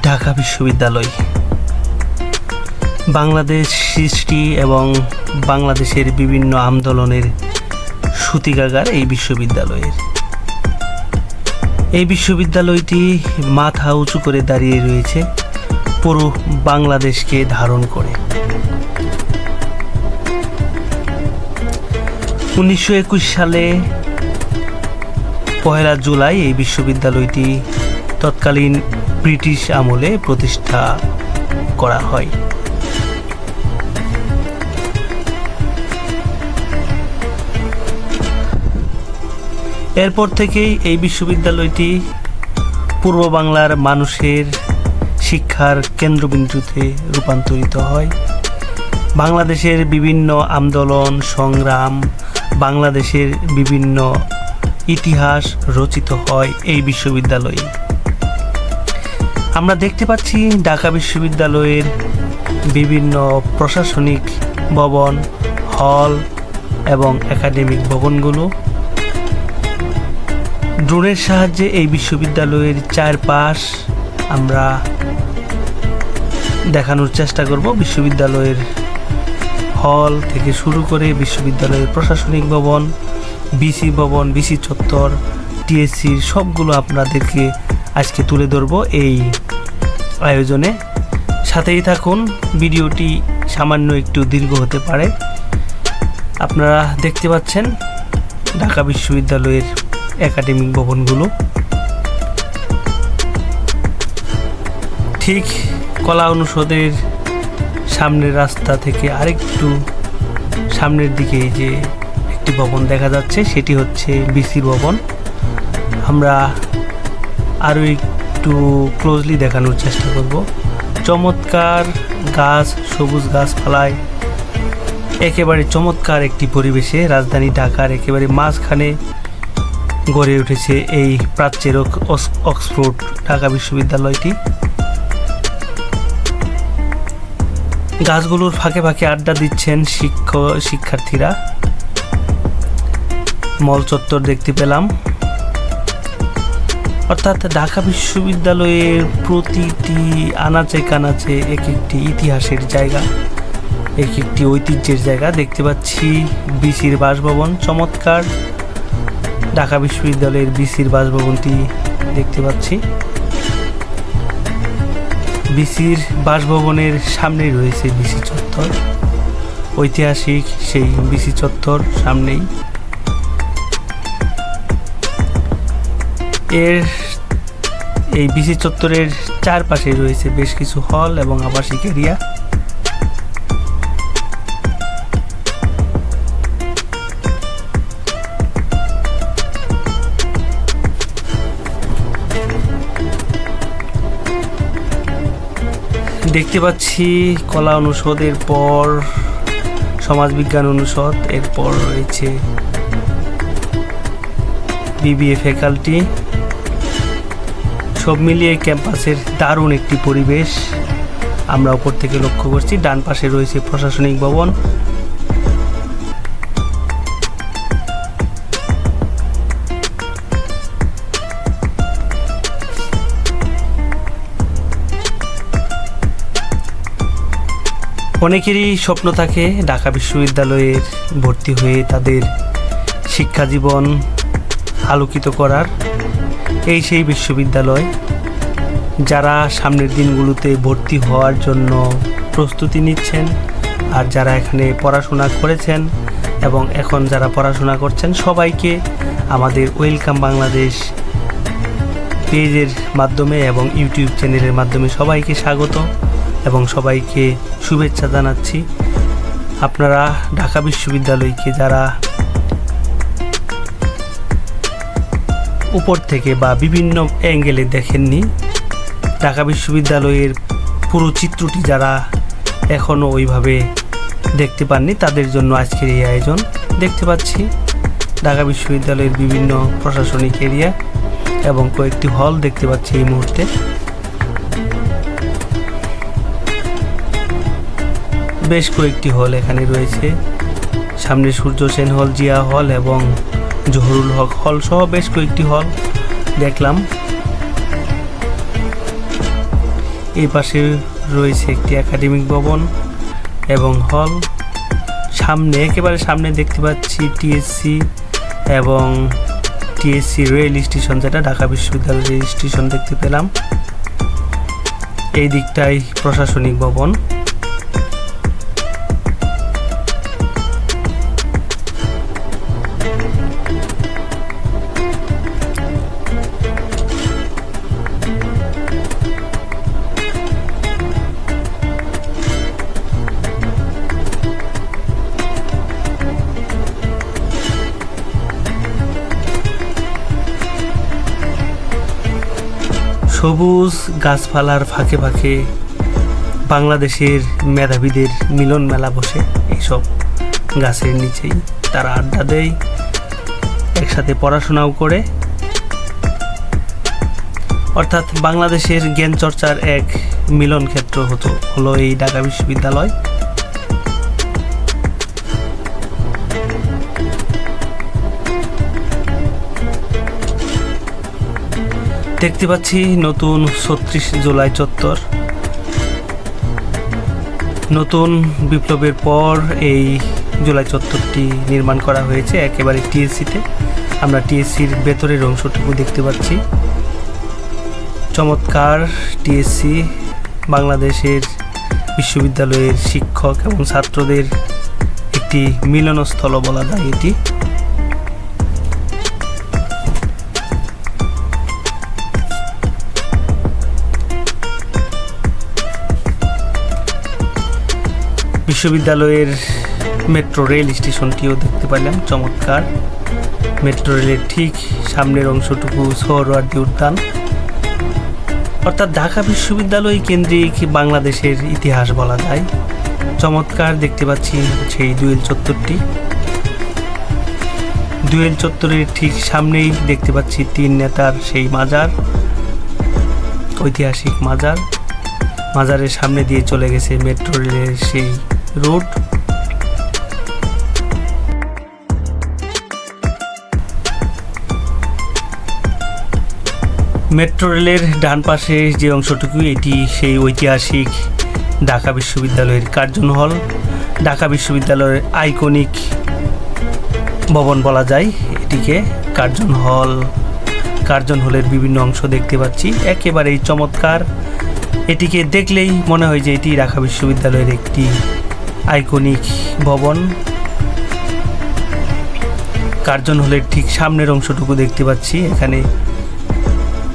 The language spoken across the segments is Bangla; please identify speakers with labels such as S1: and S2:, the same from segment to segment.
S1: ঢাকা বিশ্ববিদ্যালয় বাংলাদেশ সৃষ্টি এবং বাংলাদেশের বিভিন্ন আন্দোলনের সূতিকাগার এই বিশ্ববিদ্যালয়টি মাথা উঁচু করে দাঁড়িয়ে রয়েছে পুরো বাংলাদেশকে ধারণ করে। 1921 সালে 1 জুলাই এই বিশ্ববিদ্যালয়টি তৎকালীন ব্রিটিশ আমলে প্রতিষ্ঠা করা হয়। এরপর থেকেই এই বিশ্ববিদ্যালয়টি পূর্ব বাংলার মানুষের শিক্ষার কেন্দ্রবিন্দুতে রূপান্তরিত হয়। বাংলাদেশের বিভিন্ন আন্দোলন সংগ্রাম, বাংলাদেশের বিভিন্ন ইতিহাস রচিত হয় এই বিশ্ববিদ্যালয়ে। আমরা দেখতে পাচ্ছি ঢাকা বিশ্ববিদ্যালয়ের বিভিন্ন প্রশাসনিক ভবন, হল এবং একাডেমিক ভবনগুলো। ড্রোনের সাহায্যে এই বিশ্ববিদ্যালয়ের চারপাশ আমরা দেখানোর চেষ্টা করব। বিশ্ববিদ্যালয়ের হল থেকে শুরু করে বিশ্ববিদ্যালয়ের প্রশাসনিক ভবন, বিসি ভবন, বিসি চত্বর, টিএসসির সবগুলো আপনাদেরকে আজকে তুলে ধরব এই আয়োজনে। সাথেই থাকুন, ভিডিওটি সামান্য একটু দীর্ঘ হতে পারে। আপনারা দেখতে পাচ্ছেন ঢাকা বিশ্ববিদ্যালয়ের একাডেমিক ভবনগুলো। ঠিক কলা অনুষদের সামনের রাস্তা থেকে আরেকটু সামনের দিকে যে একটি ভবন দেখা যাচ্ছে, সেটি হচ্ছে বিসির ভবন। আমরা আরও একটু ক্লোজলি দেখানোর চেষ্টা করব। চমৎকার গাছ, সবুজ গাছপালায় একেবারে চমৎকার একটি পরিবেশে রাজধানী ঢাকার একেবারে মাঝখানে গড়ে উঠেছে এই প্রাচ্যের অক্সফোর্ড ঢাকা বিশ্ববিদ্যালয়টি। গাছগুলোর ফাঁকে ফাঁকে আড্ডা দিচ্ছেন শিক্ষার্থীরা। মল চত্বর দেখতে পেলাম। অর্থাৎ ঢাকা বিশ্ববিদ্যালয়ের প্রতিটি আনাচে কানাচে এক একটি ইতিহাসের জায়গা, এক একটি ঐতিহ্যের জায়গা। দেখতে পাচ্ছি বিসির বাসভবন, চমৎকার ঢাকা বিশ্ববিদ্যালয়ের বিসির বাসভবনটি দেখতে পাচ্ছি। বিসির বাসভবনের সামনেই রয়েছে বিসি চত্বর, ঐতিহাসিক সেই বিসি চত্বর সামনেই। এই বিসি চত্বরের চারপাশে রয়েছে বেশ কিছু হল এবং আবাসিক এরিয়া। দেখতে পাচ্ছি কলা অনুষদের পর সমাজবিজ্ঞান অনুষদ, এরপর রয়েছে বিবিএ ফ্যাকাল্টি। সব মিলিয়ে ক্যাম্পাসের দারুণ একটি পরিবেশ আমরা উপর থেকে লক্ষ্য করছি। ডান পাশে রয়েছে প্রশাসনিক ভবন। অনেকেরই স্বপ্ন থাকে ঢাকা বিশ্ববিদ্যালয়ের ভর্তি হয়ে তাদের শিক্ষা জীবন আলোকিত করার। এই সেই বিশ্ববিদ্যালয় যারা সামনের দিনগুলোতে ভর্তি হওয়ার জন্য প্রস্তুতি নিচ্ছেন, আর যারা এখানে পড়াশোনা করেছেন এবং এখন যারা পড়াশোনা করছেন, সবাইকে আমাদের ওয়েলকাম বাংলাদেশ পেজের মাধ্যমে এবং ইউটিউব চ্যানেলের মাধ্যমে সবাইকে স্বাগত এবং সবাইকে শুভেচ্ছা জানাচ্ছি। আপনারা ঢাকা বিশ্ববিদ্যালয়কে যারা উপর থেকে বা বিভিন্ন অ্যাঙ্গেলে দেখেননি, ঢাকা বিশ্ববিদ্যালয়ের পুরো চিত্রটি যারা এখনও ওইভাবে দেখতে পাননি, তাদের জন্য আজকের এই আয়োজন। দেখতে পাচ্ছি ঢাকা বিশ্ববিদ্যালয়ের বিভিন্ন প্রশাসনিক এরিয়া এবং কয়েকটি হল দেখতে পাচ্ছি এই মুহূর্তে। বেশ কয়েকটি হল এখানে রয়েছে। সামনে সূর্য সেন হল, জিয়া হল এবং জহুরুল হক হল সহ বেশ কয়েকটি হল দেখলাম। এই পাশে রয়েছে একটি একাডেমিক ভবন এবং হল। সামনে একেবারে সামনে দেখতে পাচ্ছি টিএসসি এবং টিএসসি রেল স্টেশন, যেটা ঢাকা বিশ্ববিদ্যালয় রেল স্টেশন দেখতে পেলাম। এই দিকটাই প্রশাসনিক ভবন। সবুজ গাছপালার ফাঁকে ফাঁকে বাংলাদেশের মেধাবীদের মিলন মেলা বসে। এইসব গাছের নিচেই তারা আড্ডা দেয়, একসাথে পড়াশোনাও করে। অর্থাৎ বাংলাদেশের জ্ঞান চর্চার এক মিলন ক্ষেত্র হলো এই ঢাকা বিশ্ববিদ্যালয়। দেখতে পাচ্ছি নতুন ৩৬ জুলাই চত্বর। নতুন বিপ্লবের পর এই জুলাই চত্বরটি নির্মাণ করা হয়েছে একেবারে টিএসসিতে। আমরা টিএসসির ভেতরের অংশটুকু দেখতে পাচ্ছি। চমৎকার টিএসসি, বাংলাদেশের বিশ্ববিদ্যালয়ের শিক্ষক এবং ছাত্রদের একটি মিলনস্থল বলা যায় এটি। বিশ্ববিদ্যালয়ের মেট্রো রেল স্টেশনটিও দেখতে পারলাম, চমৎকার। মেট্রো রেলের ঠিক সামনের অংশটুকু সোহরাওয়ার্দী উদ্যান। অর্থাৎ ঢাকা বিশ্ববিদ্যালয় কেন্দ্রিক বাংলাদেশের ইতিহাস বলা যায়। চমৎকার দেখতে পাচ্ছি সেই দুয়েল চত্বরটি। দুয়েল চত্বরের ঠিক সামনেই দেখতে পাচ্ছি তিন নেতার সেই মাজার, ঐতিহাসিক মাজার। মাজারের সামনে দিয়ে চলে গেছে মেট্রো রেলের সেই রুট। মেট্রো রেলের ডান পাশে যে অংশটুকু, এটি সেই ঐতিহাসিক ঢাকা বিশ্ববিদ্যালয়ের কার্জন হল। ঢাকা বিশ্ববিদ্যালয়ের আইকনিক ভবন বলা যায় এটিকে, কার্জন হল। কার্জন হলের বিভিন্ন অংশ দেখতে পাচ্ছি, একেবারেই চমৎকার। এটিকে দেখলেই মনে হয় যে এটি ঢাকা বিশ্ববিদ্যালয়ের একটি আইকনিক ভবন। কার্জন হলের ঠিক সামনের অংশটুকু দেখতে পাচ্ছি, এখানে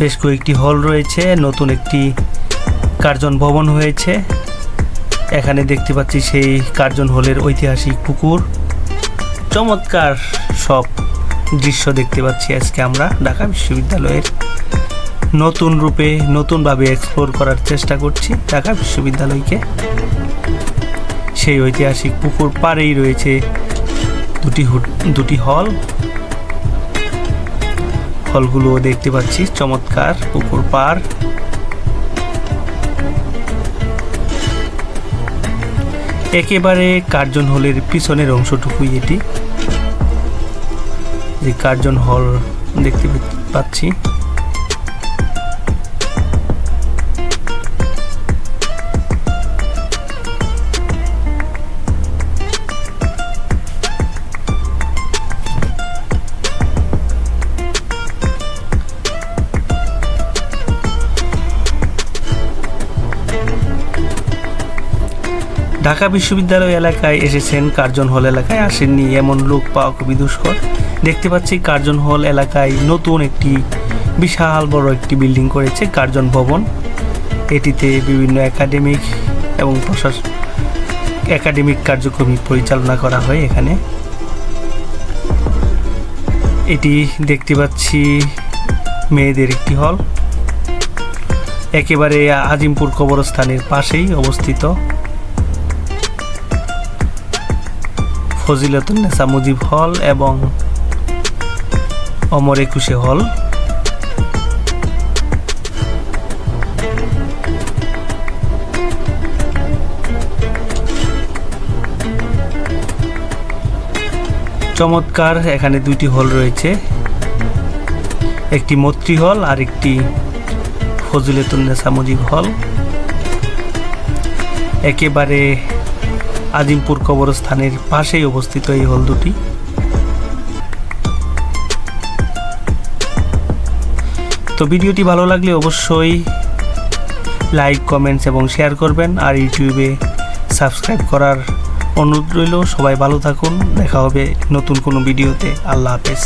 S1: বেশ কয়েকটি হল রয়েছে, নতুন একটি কার্জন ভবন হয়েছে। এখানে দেখতে পাচ্ছি সেই কার্জন হলের ঐতিহাসিক পুকুর। চমৎকার সব দৃশ্য দেখতে পাচ্ছি আজকে আমরা ঢাকা বিশ্ববিদ্যালয়ের। নতুন রূপে নতুনভাবে এক্সপ্লোর করার চেষ্টা করছি ঢাকা বিশ্ববিদ্যালয়কে। সেই ঐতিহাসিক পুকুর পাড়েই রয়েছে দুটি হল। হলগুলো দেখতে পাচ্ছি, চমৎকার পুকুর পাড়। একেবারে কার্জন হলের পিছনের অংশটুকুই এটি, যে কার্জন হল দেখতে পাচ্ছি। ঢাকা বিশ্ববিদ্যালয় এলাকায় এসেছেন, কার্জন হল এলাকায় আসেননি এমন লোক পাওয়া খুবই দুষ্কর। দেখতে পাচ্ছি কার্জন হল এলাকায় নতুন একটি বিশাল বড় একটি বিল্ডিং করেছে, কার্জন ভবন। এটিতে বিভিন্ন একাডেমিক এবং একাডেমিক কার্যক্রম পরিচালনা করা হয় এখানে। এটি দেখতে পাচ্ছি মেয়েদের একটি হল, একেবারে আজিমপুর কবরস্থানের পাশেই অবস্থিত। ফজিলাতুন্নেসা মুজিব হল এবং অমর একুশে হল। চমৎকার, এখানে দুইটি হল রয়েছে, একটি মৈত্রী হল আর একটি ফজিলাতুন্নেসা মুজিব হল। একেবারে আজিমপুর কবরস্থানের পাশেই অবস্থিত এই হল দুটি। তো ভিডিওটি ভালো লাগলে অবশ্যই লাইক, কমেন্টস এবং শেয়ার করবেন, আর ইউটিউবে সাবস্ক্রাইব করার অনুরোধ রইল। সবাই ভালো থাকুন, দেখা হবে নতুন কোনো ভিডিওতে। আল্লাহ হাফেজ।